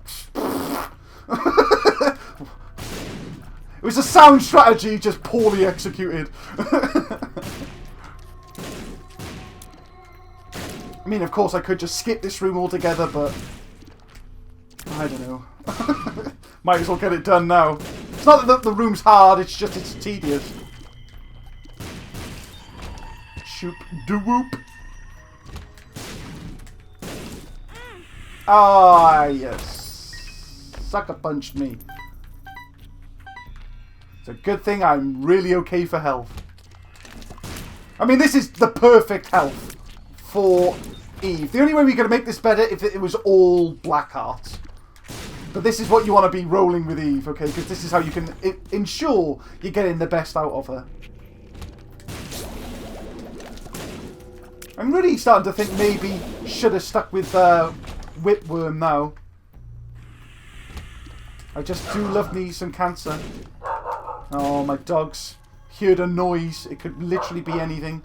It was a sound strategy, just poorly executed. I mean, of course I could just skip this room altogether, but... I don't know. Might as well get it done now. It's not that the room's hard, it's just it's tedious. Shoop doo whoop. Ah, yes. Sucker punched me. It's a good thing I'm really okay for health. I mean, this is the perfect health for Eve. The only way we could make this better if it was all black hearts. But this is what you want to be rolling with Eve, okay? Because this is how you can ensure you're getting the best out of her. I'm really starting to think maybe should have stuck with Whipworm now. I just do love me some cancer. Oh, my dogs heard a noise. It could literally be anything.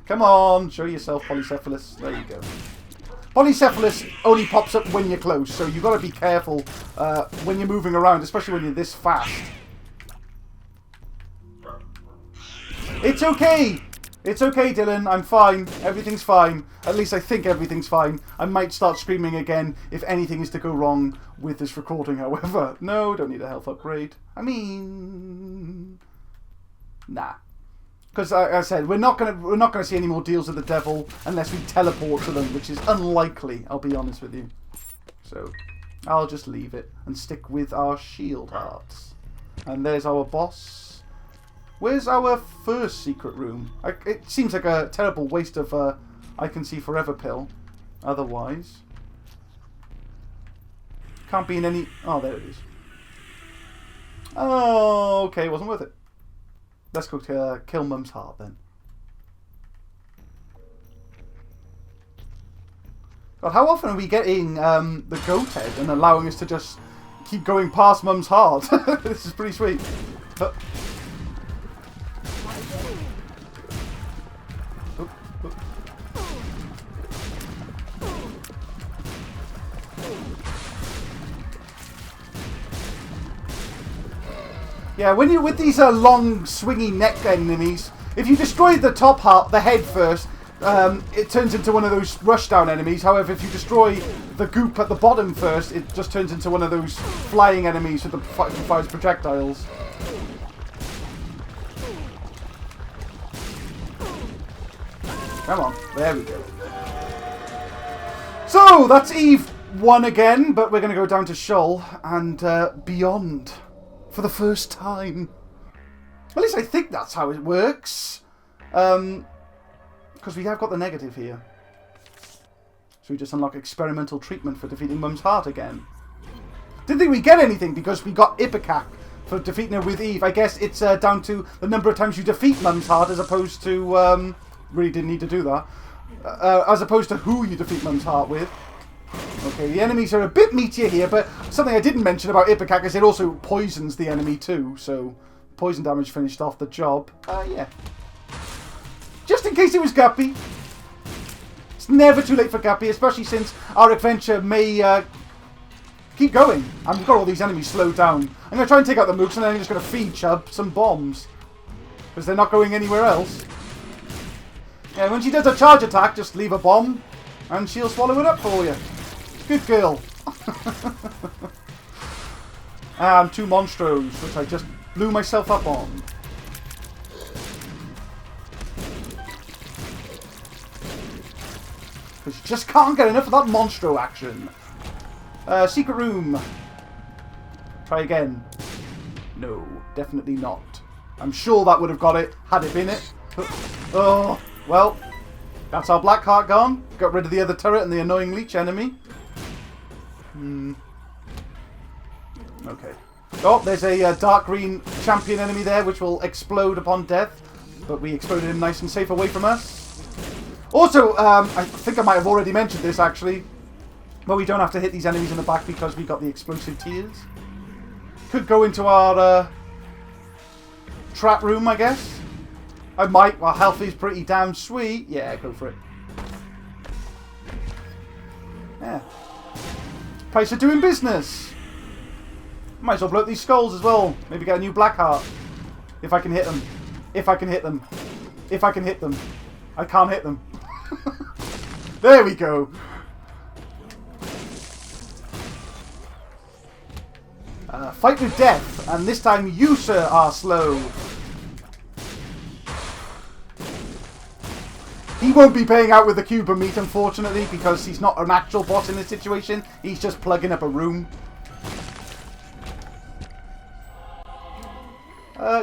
Come on, show yourself, Polycephalus. There you go. Polycephalus only pops up when you're close, so you've got to be careful when you're moving around, especially when you're this fast. It's okay! It's okay, Dylan. I'm fine. Everything's fine. At least I think everything's fine. I might start screaming again if anything is to go wrong with this recording, however. No, don't need a health upgrade. I mean... Nah. Because, like I said, we're not gonna see any more deals with the devil unless we teleport to them, which is unlikely, I'll be honest with you. So, I'll just leave it and stick with our shield hearts. And there's our boss. Where's our first secret room? It seems like a terrible waste of I Can See Forever pill. Otherwise, can't be in any... Oh, there it is. Oh, okay, wasn't worth it. Let's go kill Mum's heart then. God, how often are we getting the goat head and allowing us to just keep going past Mum's heart? This is pretty sweet. Yeah, when you're with these long, swingy neck enemies, if you destroy the top heart, the head first, it turns into one of those rushdown enemies. However, if you destroy the goop at the bottom first, it just turns into one of those flying enemies with the fires projectiles. Come on, there we go. So, that's Eve 1 again, but we're going to go down to Shoal and beyond for the first time. At least I think that's how it works. Because we have got the negative here. So we just unlock experimental treatment for defeating Mum's heart again. Didn't think we get anything because we got Ipecac for defeating her with Eve. I guess it's down to the number of times you defeat Mum's heart as opposed to... really didn't need to do that. As opposed to who you defeat Mum's heart with. Okay, the enemies are a bit meatier here, but something I didn't mention about Ipecac is it also poisons the enemy too, so poison damage finished off the job. Yeah. Just in case it was Guppy. It's never too late for Guppy, especially since our adventure may keep going. And we've got all these enemies slowed down. I'm going to try and take out the mooks and then I'm just going to feed Chub some bombs. Because they're not going anywhere else. Yeah, when she does a charge attack, just leave a bomb and she'll swallow it up for you. Good girl. And 2 Monstros, which I just blew myself up on. Because you just can't get enough of that Monstro action. Secret room. Try again. No, definitely not. I'm sure that would have got it, had it been it. Oh, well, that's our black heart gone. Got rid of the other turret and the annoying leech enemy. Okay. Oh, there's a dark green champion enemy there, which will explode upon death. But we exploded him nice and safe away from us. Also, I think I might have already mentioned this, actually. But we don't have to hit these enemies in the back because we got the explosive tears. Could go into our trap room, I guess. I might. Well, health is pretty damn sweet. Yeah, go for it. Yeah. Price of doing business. Might as well blow up these skulls as well. Maybe get a new black heart. If I can hit them. If I can hit them. If I can hit them. I can't hit them. There we go. Fight with death. And this time you, sir, are slow. He won't be paying out with the cube of meat, unfortunately, because he's not an actual boss in this situation. He's just plugging up a room.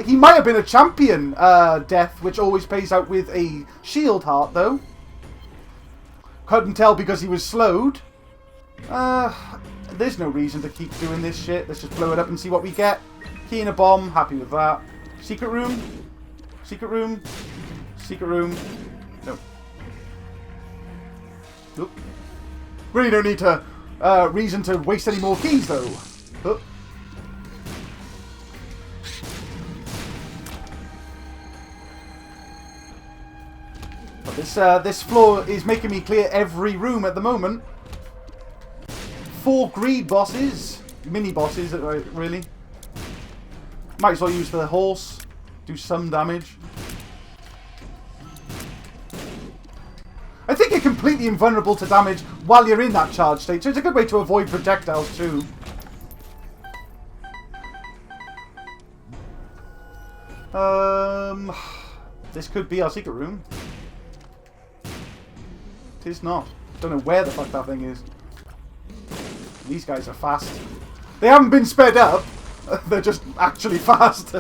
He might have been a champion, Death, which always pays out with a shield heart, though. Couldn't tell because he was slowed. There's no reason to keep doing this shit. Let's just blow it up and see what we get. Key in a bomb. Happy with that. Secret room. Secret room. Secret room. No. Nope. Really don't need to reason to waste any more keys, though. Oh. But this floor is making me clear every room at the moment. 4 greed bosses, mini bosses, really. Might as well use the horse, do some damage. I think you're completely invulnerable to damage while you're in that charge state, so it's a good way to avoid projectiles too. This could be our secret room. It is not. Don't know where the fuck that thing is. These guys are fast. They haven't been sped up. They're just actually fast.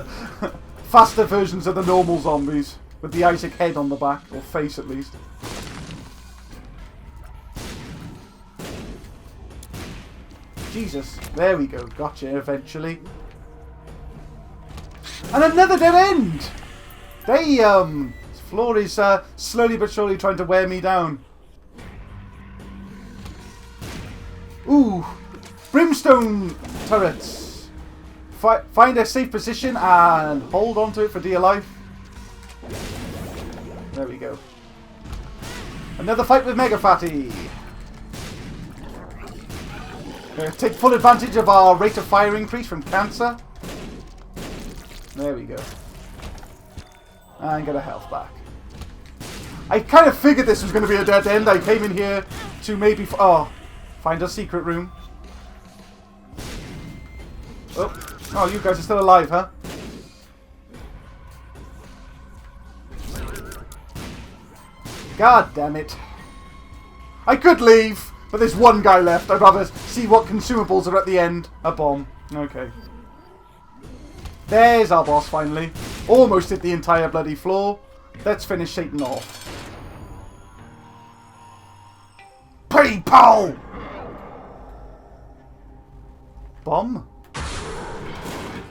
Faster versions of the normal zombies. With the Isaac head on the back. Or face, at least. Jesus. There we go. Gotcha, eventually. And another dead end! Damn! This floor is slowly but surely trying to wear me down. Ooh. Brimstone turrets. Find a safe position and hold on to it for dear life. There we go. Another fight with Mega Fatty. Take full advantage of our rate of fire increase from cancer. There we go. And get a health back. I kind of figured this was going to be a dead end. I came in here to maybe... find a secret room. Oh, you guys are still alive, huh? God damn it. I could leave, but there's one guy left. I'd rather see what consumables are at the end. A bomb. Okay. There's our boss, finally. Almost hit the entire bloody floor. Let's finish Satan off. PayPal! Bomb?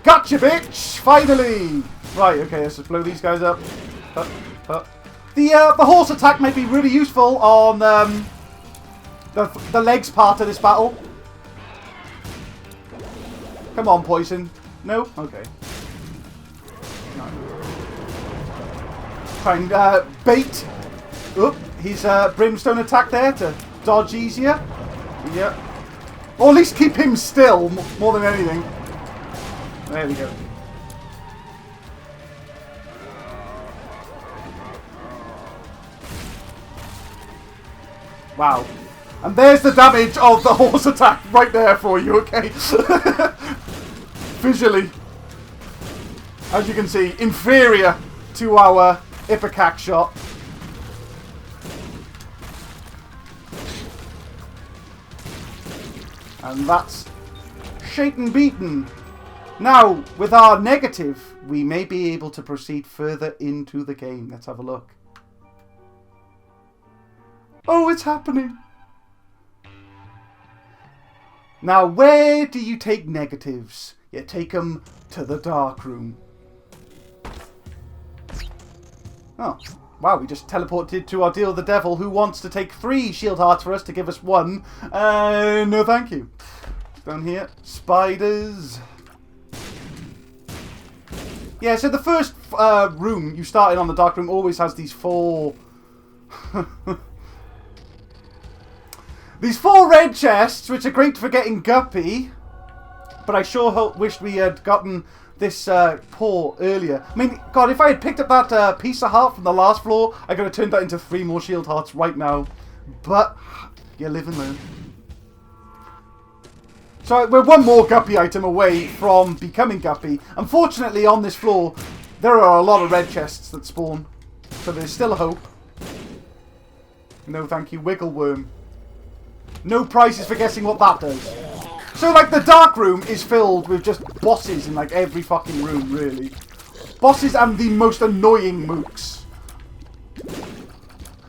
Gotcha, bitch! Finally! Right, okay, let's just blow these guys up. The horse attack might be really useful on the legs part of this battle. Come on, poison. No? Okay. No. Try and bait. Oop, his brimstone attack there to dodge easier. Yeah. Or at least keep him still more than anything. There we go. Wow. And there's the damage of the horse attack right there for you, okay? Visually. As you can see, inferior to our Ipecac shot. And that's Satan beaten. Now, with our negative, we may be able to proceed further into the game. Let's have a look. Oh, it's happening. Now, where do you take negatives? You take them to the dark room. Oh, wow, we just teleported to our deal with the devil, who wants to take 3 shield hearts for us to give us 1. No thank you. Down here, spiders. Yeah, so the first room you start in on the dark room always has these 4... these 4 red chests, which are great for getting Guppy. But I sure wished we had gotten this paw earlier. I mean, God, if I had picked up that piece of heart from the last floor, I could have turned that into 3 more shield hearts right now. But, you live and learn. So, we're 1 more Guppy item away from becoming Guppy. Unfortunately, on this floor, there are a lot of red chests that spawn. So there's still hope. No thank you, Wiggle Worm. No prizes for guessing what that does. So, like, the dark room is filled with just bosses in, like, every fucking room, really. Bosses and the most annoying mooks.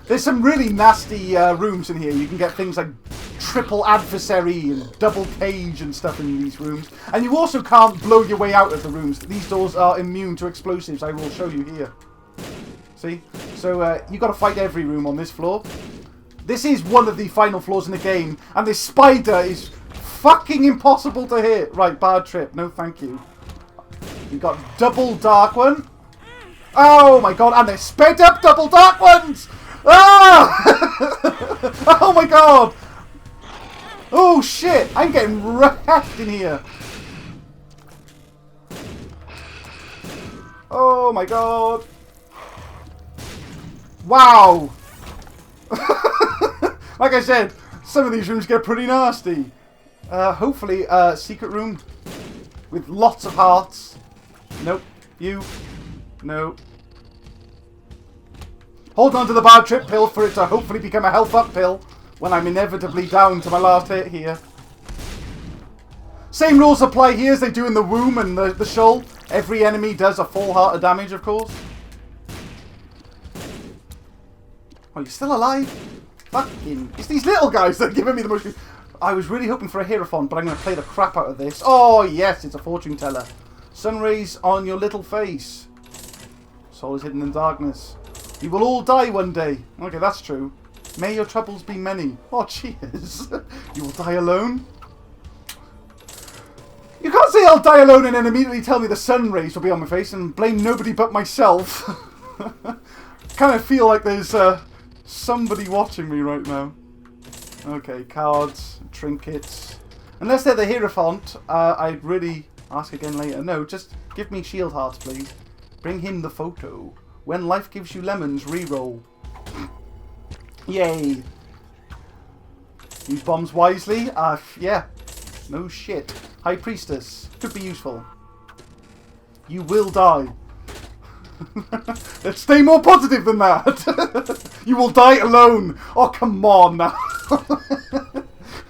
There's some really nasty rooms in here. You can get things like triple adversary and double cage and stuff in these rooms. And you also can't blow your way out of the rooms. These doors are immune to explosives. I will show you here. See? So, you've got to fight every room on this floor. This is one of the final floors in the game. And this spider is fucking impossible to hit. Right, bad trip. No, thank you. You've got double dark one. Oh my god, and they're sped up double dark ones! Ah! Oh my god! Oh shit, I'm getting wrecked in here. Oh my god. Wow. Like I said, some of these rooms get pretty nasty. Hopefully a secret room with lots of hearts. Nope. You. No. Hold on to the bad trip pill for it to hopefully become a health up pill when I'm inevitably down to my last hit here. Same rules apply here as they do in the womb and the shoal. Every enemy does a full heart of damage, of course. Oh, you're still alive? Fucking... It's these little guys that are giving me the most... I was really hoping for a Hierophant, but I'm going to play the crap out of this. Oh, yes, it's a fortune teller. Sun rays on your little face. Soul is hidden in darkness. You will all die one day. Okay, that's true. May your troubles be many. Oh, cheers. You will die alone? You can't say I'll die alone and then immediately tell me the sun rays will be on my face and blame nobody but myself. Kind of feel like there's somebody watching me right now. Okay, cards, trinkets. Unless they're the Hierophant, I'd really ask again later. No, just give me shield hearts, please. Bring him the photo. When life gives you lemons, reroll. Yay. Use bombs wisely? Yeah. No shit. High Priestess. Could be useful. You will die. Let's stay more positive than that. You will die alone. Oh, come on now.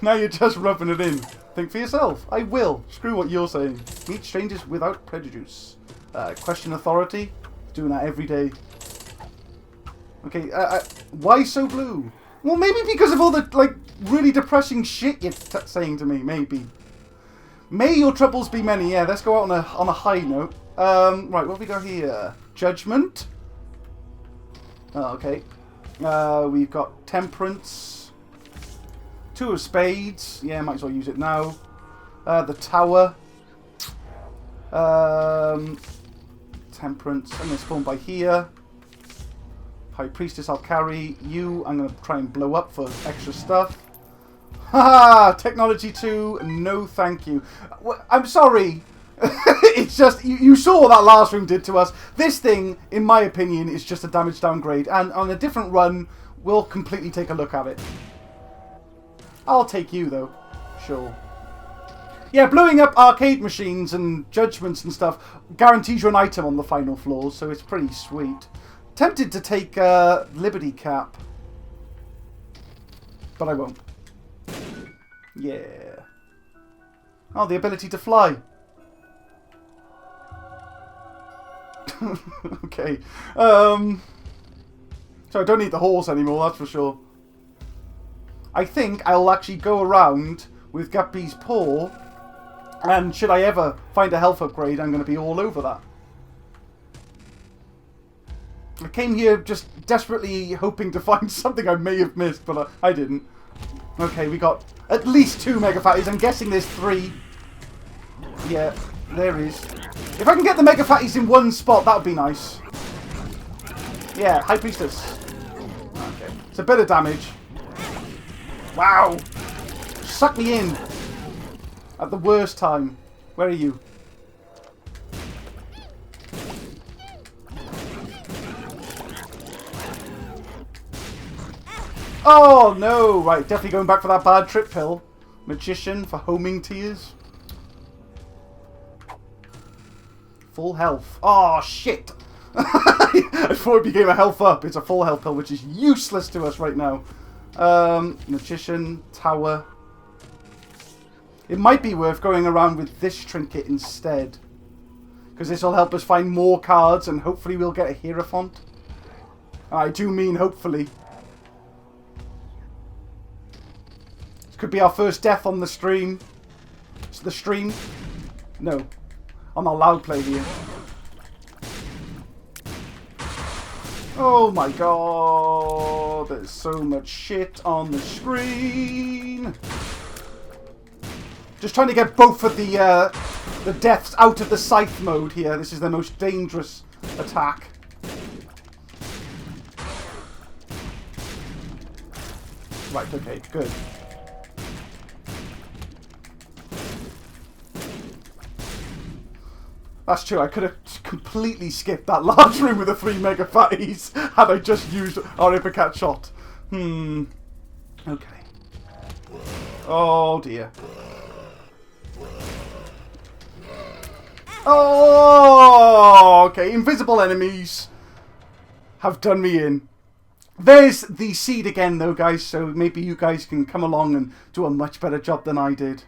Now you're just rubbing it in. Think for yourself. I will. Screw what you're saying. Meet strangers without prejudice. Question authority. Doing that every day. Okay, why so blue? Well, maybe because of all the, like, really depressing shit you're saying to me, maybe. May your troubles be many. Yeah, let's go out on a high note. Right, what have we got here? Judgment. Oh, okay. We've got Temperance. Two of Spades. Yeah, might as well use it now. The Tower. Temperance. I'm going to spawn by here. High Priestess I'll carry. You, I'm going to try and blow up for extra stuff. Haha! Technology 2, no thank you. I'm sorry. It's just, you saw what that last room did to us. This thing, in my opinion, is just a damage downgrade. And on a different run, we'll completely take a look at it. I'll take you, though. Sure. Yeah, blowing up arcade machines and judgments and stuff guarantees you an item on the final floors, so it's pretty sweet. Tempted to take Liberty Cap. But I won't. Yeah. Oh, the ability to fly. Okay. So I don't need the horse anymore, that's for sure. I think I'll actually go around with Guppy's paw, and should I ever find a health upgrade, I'm going to be all over that. I came here just desperately hoping to find something I may have missed, but I didn't. Okay, we got at least 2 Mega Fatties. I'm guessing there's 3. Yeah, there is. If I can get the Mega Fatties in one spot, that would be nice. Yeah, High Priestess. Okay, it's a bit of damage. Wow! Suck me in. At the worst time. Where are you? Oh no! Right, definitely going back for that bad trip pill. Magician for homing tears. Full health. Oh shit! I thought it became a health up. It's a full health pill, which is useless to us right now. Magician, Tower. It might be worth going around with this trinket instead. Because this will help us find more cards and hopefully we'll get a Hierophant. I do mean hopefully. This could be our first death on the stream. It's the stream? No. On our loud play here. Oh my god. There's so much shit on the screen. Just trying to get both of the deaths out of the scythe mode here. This is the most dangerous attack. Right, okay, good. That's true, I could have completely skipped that large room with the 3 Mega Fatties had I just used our Ipecac shot. Okay. Oh dear. Oh, okay. Invisible enemies have done me in. There's the seed again, though, guys. So maybe you guys can come along and do a much better job than I did.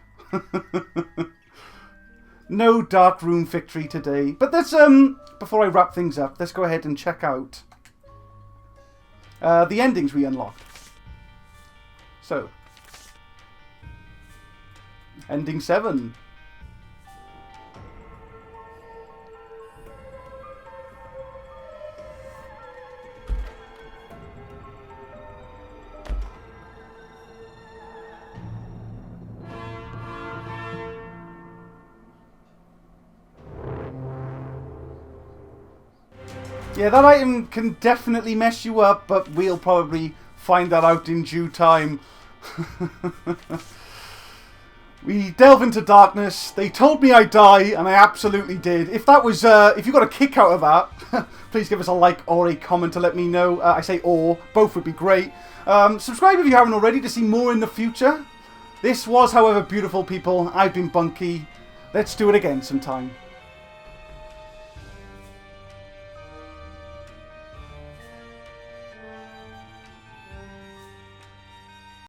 No dark room victory today. But let's, before I wrap things up, let's go ahead and check out the endings we unlocked. So, ending 7. Yeah, that item can definitely mess you up, but we'll probably find that out in due time. We delve into darkness. They told me I'd die, and I absolutely did. If that was, if you got a kick out of that, please give us a like or a comment to let me know. I say or, both would be great. Subscribe if you haven't already to see more in the future. This was, however, beautiful people. I've been Bwnci. Let's do it again sometime.